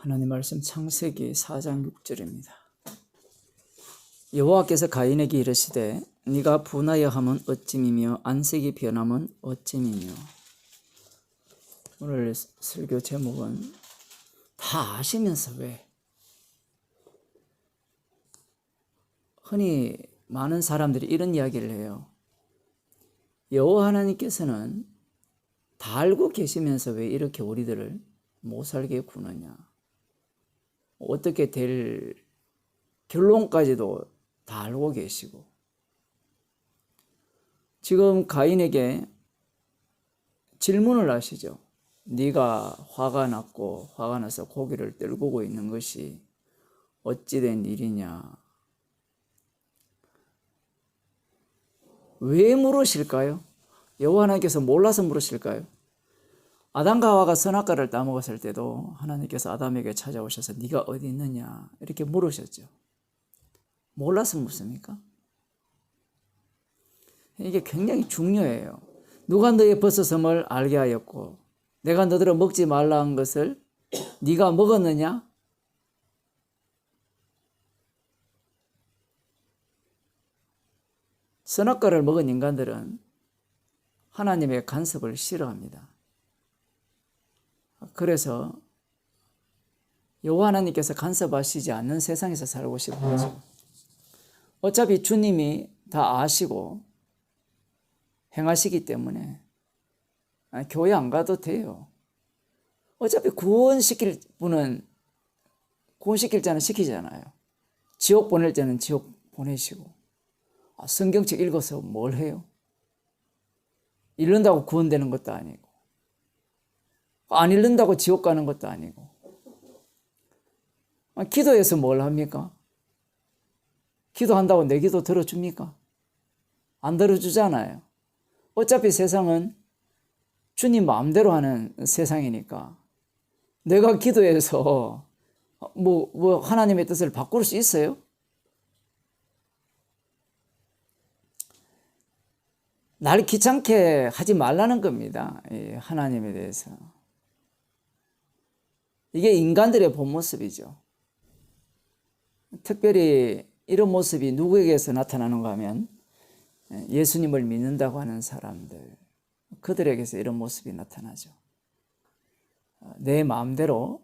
하나님 말씀 창세기 4장 6절입니다. 여호와께서 가인에게 이르시되 네가 분하여 함은 어찌미며 안색이 변함은 어찌미며. 오늘 설교 제목은 다 아시면서 왜? 흔히 많은 사람들이 이런 이야기를 해요. 여호와 하나님께서는 다 알고 계시면서 왜 이렇게 우리들을 못 살게 구느냐. 어떻게 될 결론까지도 다 알고 계시고. 지금 가인에게 질문을 하시죠. 네가 화가 났고 화가 나서 고개를 떨구고 있는 것이 어찌된 일이냐. 왜 물으실까요? 여호와 하나님께서 몰라서 물으실까요? 아담과 하와가 선악과를 따먹었을 때도 하나님께서 아담에게 찾아오셔서 네가 어디 있느냐 이렇게 물으셨죠. 몰라서 묻습니까? 이게 굉장히 중요해요. 누가 너의 버섯음을 알게 하였고 내가 너더러 먹지 말라 한 것을 네가 먹었느냐? 선악과를 먹은 인간들은 하나님의 간섭을 싫어합니다. 그래서 여호와 하나님께서 간섭하시지 않는 세상에서 살고 싶은 거죠. 어차피 주님이 다 아시고 행하시기 때문에 교회 안 가도 돼요. 어차피 구원시킬 분은 구원시킬 자는 시키잖아요. 지옥 보낼 자는 지옥 보내시고. 성경책 읽어서 뭘 해요? 읽는다고 구원되는 것도 아니고 안 읽는다고 지옥 가는 것도 아니고. 기도해서 뭘 합니까? 기도한다고 내 기도 들어줍니까? 안 들어주잖아요. 어차피 세상은 주님 마음대로 하는 세상이니까 내가 기도해서 뭐 하나님의 뜻을 바꿀 수 있어요? 날 귀찮게 하지 말라는 겁니다. 하나님에 대해서. 이게 인간들의 본 모습이죠. 특별히 이런 모습이 누구에게서 나타나는가 하면 예수님을 믿는다고 하는 사람들, 그들에게서 이런 모습이 나타나죠. 내 마음대로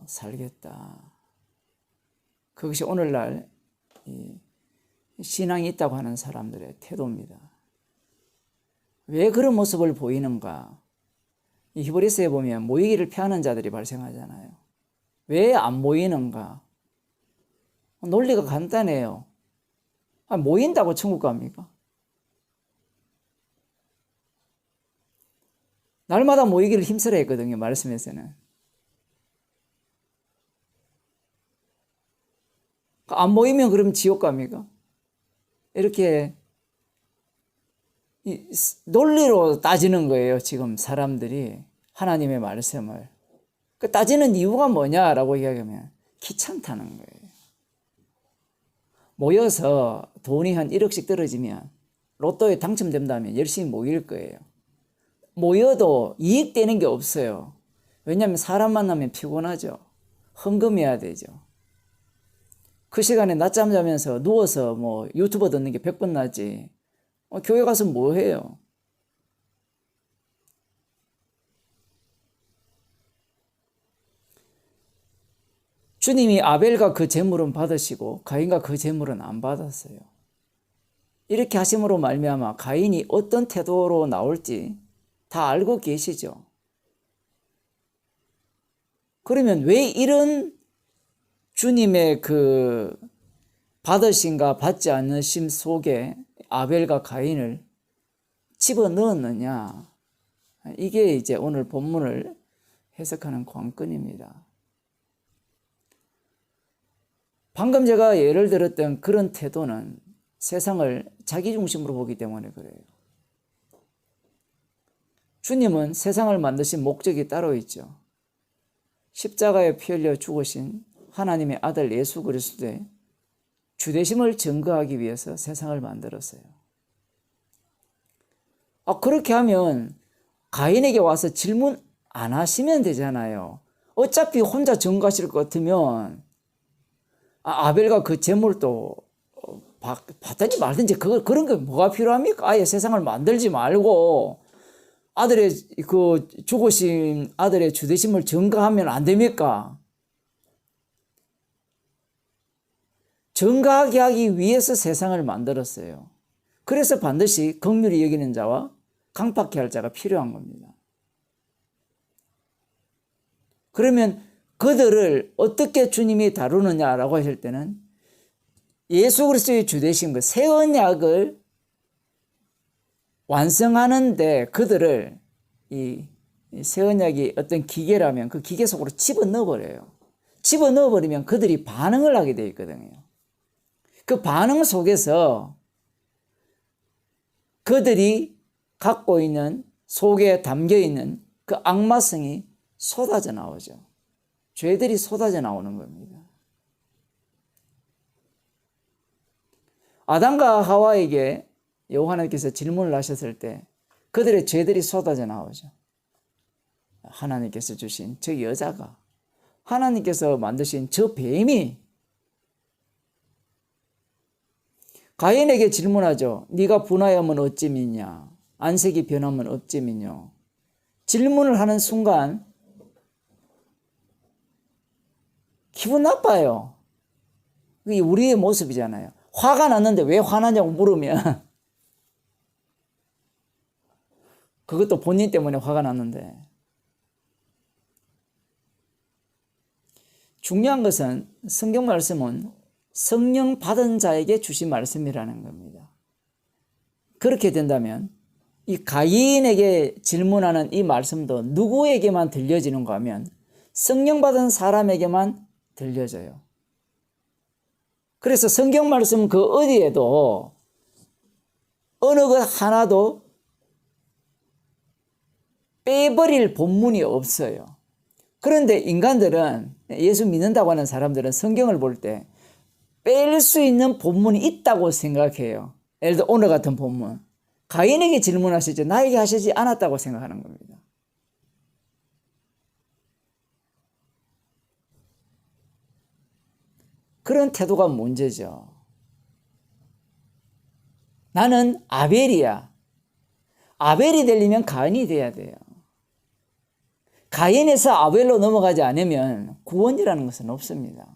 살겠다. 그것이 오늘날 신앙이 있다고 하는 사람들의 태도입니다. 왜 그런 모습을 보이는가? 이 히브리서에 보면 모이기를 피하는 자들이 발생하잖아요. 왜 안 모이는가? 논리가 간단해요. 모인다고 천국 갑니까? 날마다 모이기를 힘쓰려 했거든요. 말씀에서는. 안 모이면 그럼 지옥 갑니까? 이렇게 논리로 따지는 거예요. 지금 사람들이 하나님의 말씀을. 그 따지는 이유가 뭐냐라고 이야기하면 귀찮다는 거예요. 모여서 돈이 한 1억씩 떨어지면 로또에 당첨된다면 열심히 모일 거예요. 모여도 이익되는 게 없어요. 왜냐하면 사람 만나면 피곤하죠. 헌금해야 되죠. 그 시간에 낮잠 자면서 누워서 유튜버 듣는 게 100번 낫지. 교회 가서 뭐 해요? 주님이 아벨과 그 제물은 받으시고 가인과 그 제물은 안 받았어요. 이렇게 하심으로 말미암아 가인이 어떤 태도로 나올지 다 알고 계시죠. 그러면 왜 이런 주님의 그 받으심과 받지 않으심 속에 아벨과 가인을 집어넣었느냐? 이게 이제 오늘 본문을 해석하는 관건입니다. 방금 제가 예를 들었던 그런 태도는 세상을 자기 중심으로 보기 때문에 그래요. 주님은 세상을 만드신 목적이 따로 있죠. 십자가에 피 흘려 죽으신 하나님의 아들 예수 그리스도의 주되심을 증거하기 위해서 세상을 만들었어요. 그렇게 하면 가인에게 와서 질문 안 하시면 되잖아요. 어차피 혼자 증거하실 것 같으면 아벨과 그 제물도 받든지 말든지 그런 게 뭐가 필요합니까? 아예 세상을 만들지 말고 아들의 그 죽으신 아들의 주되심을 증거하면 안 됩니까? 증거하게 하기 위해서 세상을 만들었어요. 그래서 반드시 긍휼히 여기는 자와 강팍히 할 자가 필요한 겁니다. 그러면 그들을 어떻게 주님이 다루느냐라고 하실 때는 예수 그리스도의 주되신 그 새 언약을 완성하는데 그들을 이 새 언약이 어떤 기계라면 그 기계 속으로 집어넣어 버려요. 집어넣어 버리면 그들이 반응을 하게 되어 있거든요. 그 반응 속에서 그들이 갖고 있는 속에 담겨 있는 그 악마성이 쏟아져 나오죠. 죄들이 쏟아져 나오는 겁니다. 아담과 하와에게 여호와께서 질문을 하셨을 때 그들의 죄들이 쏟아져 나오죠. 하나님께서 주신 저 여자가, 하나님께서 만드신 저 뱀이 가인에게 질문하죠. 네가 분하여면 어찌 믿냐? 안색이 변하면 어찌 믿냐? 질문을 하는 순간 기분 나빠요. 그게 우리의 모습이잖아요. 화가 났는데 왜 화나냐고 물으면 그것도 본인 때문에 화가 났는데, 중요한 것은 성경 말씀은 성령 받은 자에게 주신 말씀이라는 겁니다. 그렇게 된다면 이 가인에게 질문하는 이 말씀도 누구에게만 들려지는가 하면 성령 받은 사람에게만 들려져요. 그래서 성경 말씀 그 어디에도 어느 것 하나도 빼버릴 본문이 없어요. 그런데 인간들은, 예수 믿는다고 하는 사람들은 성경을 볼 때 뺄 수 있는 본문이 있다고 생각해요. 예를 들어 오늘 같은 본문, 가인에게 질문하시죠. 나에게 하시지 않았다고 생각하는 겁니다. 그런 태도가 문제죠. 나는 아벨이야. 아벨이 되려면 가인이 돼야 돼요. 가인에서 아벨로 넘어가지 않으면 구원이라는 것은 없습니다.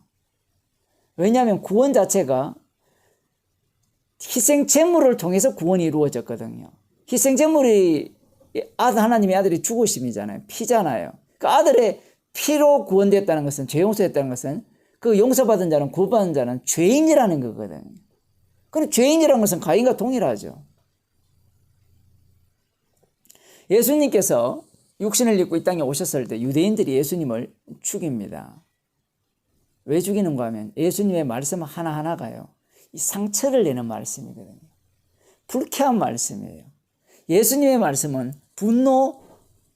왜냐하면 구원 자체가 희생 제물을 통해서 구원이 이루어졌거든요. 희생 제물이 하나님의 아들이 죽으심이잖아요. 피잖아요. 그 아들의 피로 구원됐다는 것은, 죄 용서했다는 것은, 그 용서받은 자는, 구원받은 자는 죄인이라는 거거든요. 그럼 죄인이라는 것은 가인과 동일하죠. 예수님께서 육신을 입고 이 땅에 오셨을 때 유대인들이 예수님을 죽입니다. 왜 죽이는가 하면 예수님의 말씀 하나하나가요, 이 상처를 내는 말씀이거든요. 불쾌한 말씀이에요. 예수님의 말씀은 분노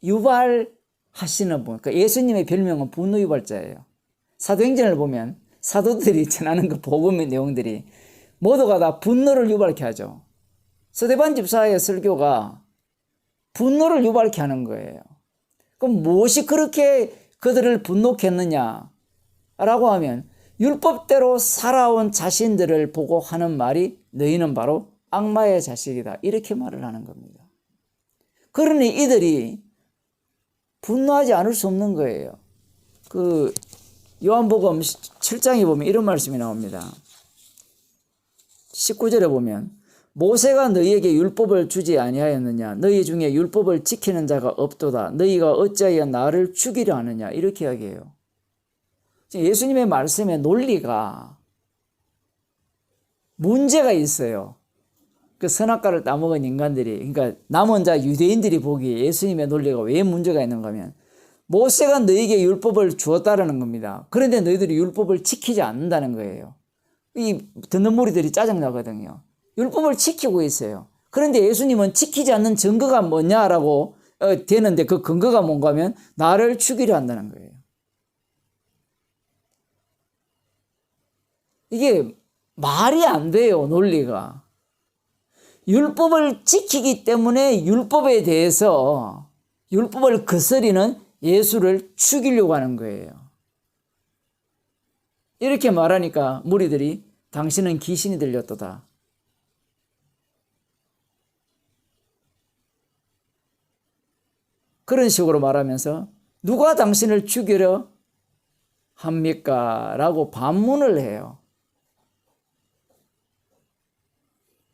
유발하시는 분, 그러니까 예수님의 별명은 분노 유발자예요. 사도행전을 보면 사도들이 전하는 그 복음의 내용들이 모두가 다 분노를 유발케 하죠. 스데반 집사의 설교가 분노를 유발케 하는 거예요. 그럼 무엇이 그렇게 그들을 분노케 했느냐 라고 하면 율법대로 살아온 자신들을 보고 하는 말이 너희는 바로 악마의 자식이다, 이렇게 말을 하는 겁니다. 그러니 이들이 분노하지 않을 수 없는 거예요. 그 요한복음 7장에 보면 이런 말씀이 나옵니다. 19절에 보면 모세가 너희에게 율법을 주지 아니하였느냐? 너희 중에 율법을 지키는 자가 없도다. 너희가 어찌하여 나를 죽이려 하느냐? 이렇게 이야기해요. 예수님의 말씀의 논리가 문제가 있어요. 그 선악과를 따먹은 인간들이, 그러니까 남은 자 유대인들이 보기에 예수님의 논리가 왜 문제가 있는가 하면 모세가 너희에게 율법을 주었다라는 겁니다. 그런데 너희들이 율법을 지키지 않는다는 거예요. 이 듣는 무리들이 짜증나거든요. 율법을 지키고 있어요. 그런데 예수님은 지키지 않는 증거가 뭐냐라고 되는데 그 근거가 뭔가 하면 나를 죽이려 한다는 거예요. 이게 말이 안 돼요, 논리가. 율법을 지키기 때문에 율법에 대해서 율법을 거스리는 예수를 죽이려고 하는 거예요. 이렇게 말하니까 무리들이 당신은 귀신이 들렸도다. 그런 식으로 말하면서 누가 당신을 죽이려 합니까? 라고 반문을 해요.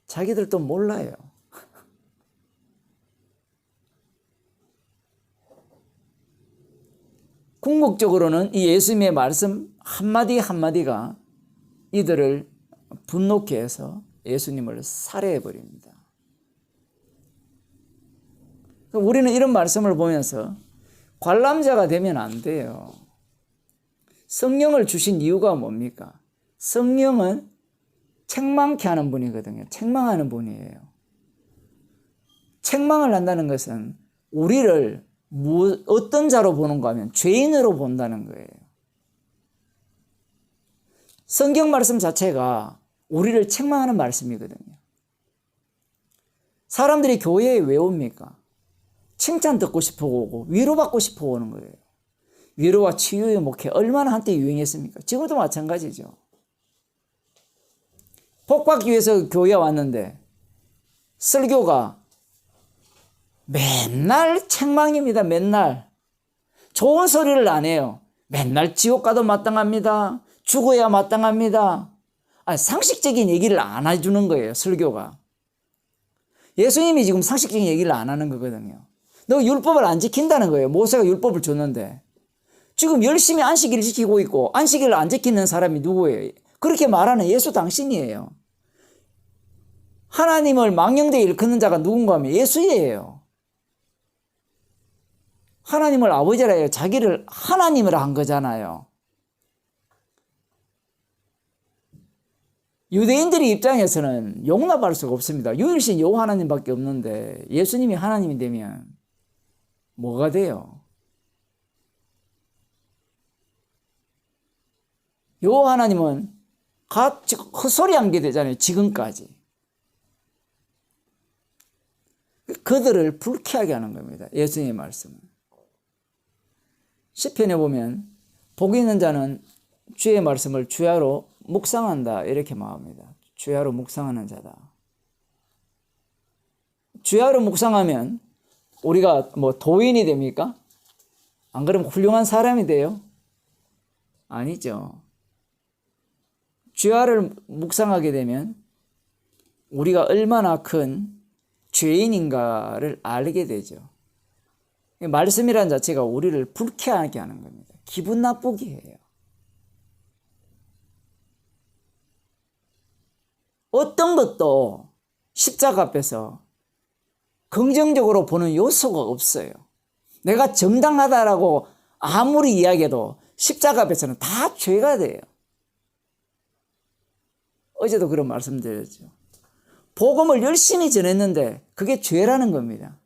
자기들도 몰라요. 궁극적으로는 이 예수님의 말씀 한마디 한마디가 이들을 분노케 해서 예수님을 살해해 버립니다. 우리는 이런 말씀을 보면서 관람자가 되면 안 돼요. 성령을 주신 이유가 뭡니까? 성령은 책망케 하는 분이거든요. 책망하는 분이에요. 책망을 한다는 것은 우리를 어떤 자로 보는가 하면 죄인으로 본다는 거예요. 성경 말씀 자체가 우리를 책망하는 말씀이거든요. 사람들이 교회에 왜 옵니까? 칭찬 듣고 싶어 오고 위로받고 싶어 오는 거예요. 위로와 치유의 목회 얼마나 한때 유행했습니까? 지금도 마찬가지죠. 복받기 위해서 교회에 왔는데 설교가 맨날 책망입니다. 맨날. 좋은 소리를 안 해요. 맨날 지옥 가도 마땅합니다. 죽어야 마땅합니다. 아니, 상식적인 얘기를 안 해주는 거예요. 설교가. 예수님이 지금 상식적인 얘기를 안 하는 거거든요. 너 율법을 안 지킨다는 거예요. 모세가 율법을 줬는데. 지금 열심히 안식일을 지키고 있고 안식일을 안 지키는 사람이 누구예요? 그렇게 말하는 예수 당신이에요. 하나님을 망령되이 일컫는 자가 누군가 하면 예수예요. 하나님을 아버지라 해요. 자기를 하나님으로 한 거잖아요. 유대인들의 입장에서는 용납할 수가 없습니다. 유일신 여호와 하나님밖에 없는데 예수님이 하나님이 되면 뭐가 돼요? 여호와 하나님은 헛소리한 게 되잖아요. 지금까지. 그들을 불쾌하게 하는 겁니다. 예수님의 말씀은. 시편에 보면 복 있는 자는 주의 말씀을 주야로 묵상한다 이렇게 말합니다. 주야로 묵상하는 자다. 주야로 묵상하면 우리가 뭐 도인이 됩니까? 안 그러면 훌륭한 사람이 돼요? 아니죠. 주야를 묵상하게 되면 우리가 얼마나 큰 죄인인가를 알게 되죠. 말씀이라는 자체가 우리를 불쾌하게 하는 겁니다. 기분 나쁘게 해요. 어떤 것도 십자가 앞에서 긍정적으로 보는 요소가 없어요. 내가 정당하다라고 아무리 이야기해도 십자가 앞에서는 다 죄가 돼요. 어제도 그런 말씀 드렸죠. 복음을 열심히 전했는데 그게 죄라는 겁니다.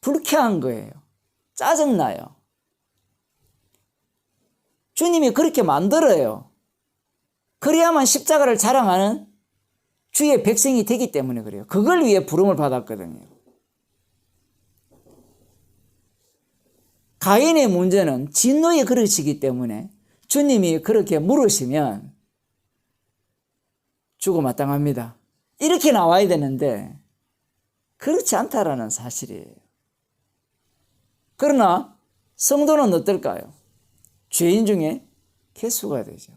불쾌한 거예요. 짜증나요. 주님이 그렇게 만들어요. 그래야만 십자가를 자랑하는 주의 백성이 되기 때문에 그래요. 그걸 위해 부름을 받았거든요. 가인의 문제는 진노의 그릇이기 때문에 주님이 그렇게 물으시면 죽어 마땅합니다. 이렇게 나와야 되는데 그렇지 않다라는 사실이에요. 그러나 성도는 어떨까요? 죄인 중에 개수가 되죠.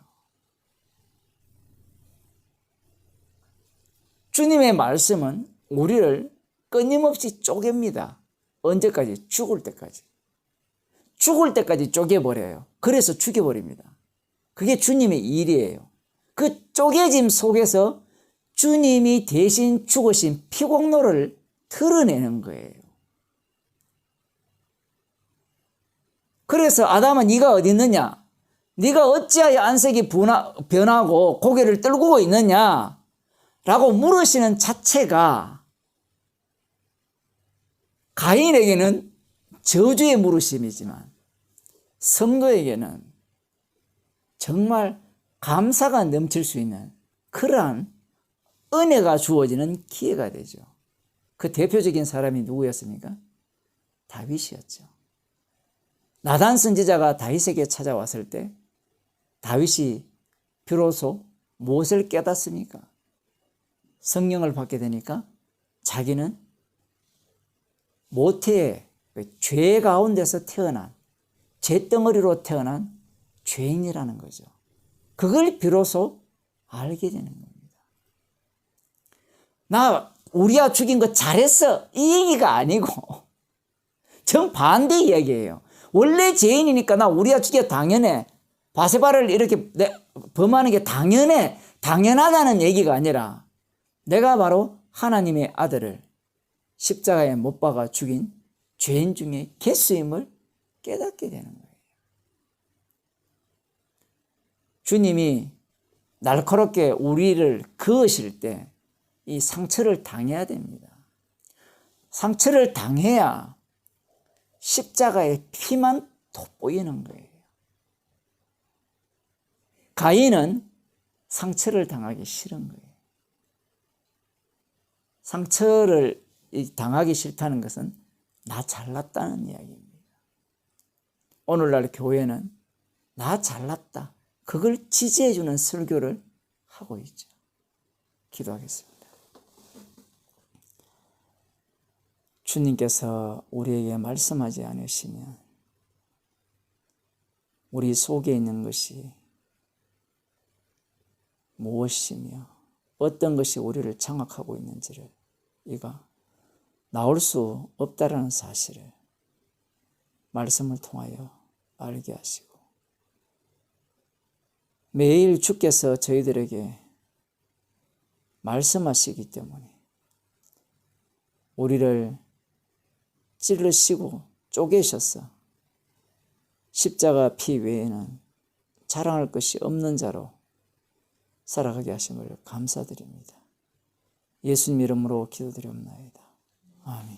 주님의 말씀은 우리를 끊임없이 쪼갭니다. 언제까지? 죽을 때까지. 죽을 때까지 쪼개버려요. 그래서 죽여버립니다. 그게 주님의 일이에요. 그 쪼개짐 속에서 주님이 대신 죽으신 피공로를 드러내는 거예요. 그래서 아담아 네가 어디 있느냐? 네가 어찌하여 안색이 변하고 고개를 떨구고 있느냐? 라고 물으시는 자체가 가인에게는 저주의 물으심이지만 성도에게는 정말 감사가 넘칠 수 있는 그러한 은혜가 주어지는 기회가 되죠. 그 대표적인 사람이 누구였습니까? 다윗이었죠. 나단 선지자가 다윗에게 찾아왔을 때 다윗이 비로소 무엇을 깨닫습니까? 성령을 받게 되니까 자기는 모태의 죄 가운데서 태어난, 죄덩어리로 태어난 죄인이라는 거죠. 그걸 비로소 알게 되는 겁니다. 나 우리야 죽인 거 잘했어, 이 얘기가 아니고 정반대 이야기예요. 원래 죄인이니까 나 우리야 죽여 당연해, 바세바를 이렇게 범하는 게 당연해, 당연하다는 얘기가 아니라 내가 바로 하나님의 아들을 십자가에 못 박아 죽인 죄인 중에 개수임을 깨닫게 되는 거예요. 주님이 날카롭게 우리를 그으실 때 이 상처를 당해야 됩니다. 상처를 당해야 십자가의 피만 돋보이는 거예요. 가인은 상처를 당하기 싫은 거예요. 상처를 당하기 싫다는 것은 나 잘났다는 이야기입니다. 오늘날 교회는 나 잘났다, 그걸 지지해주는 설교를 하고 있죠. 기도하겠습니다. 주님께서 우리에게 말씀하지 않으시면 우리 속에 있는 것이 무엇이며 어떤 것이 우리를 장악하고 있는지를 이가 나올 수 없다라는 사실을 말씀을 통하여 알게 하시고, 매일 주께서 저희들에게 말씀하시기 때문에 우리를 찔르시고 쪼개셔서 십자가 피 외에는 자랑할 것이 없는 자로 살아가게 하심을 감사드립니다. 예수님 이름으로 기도드리옵나이다. 아멘.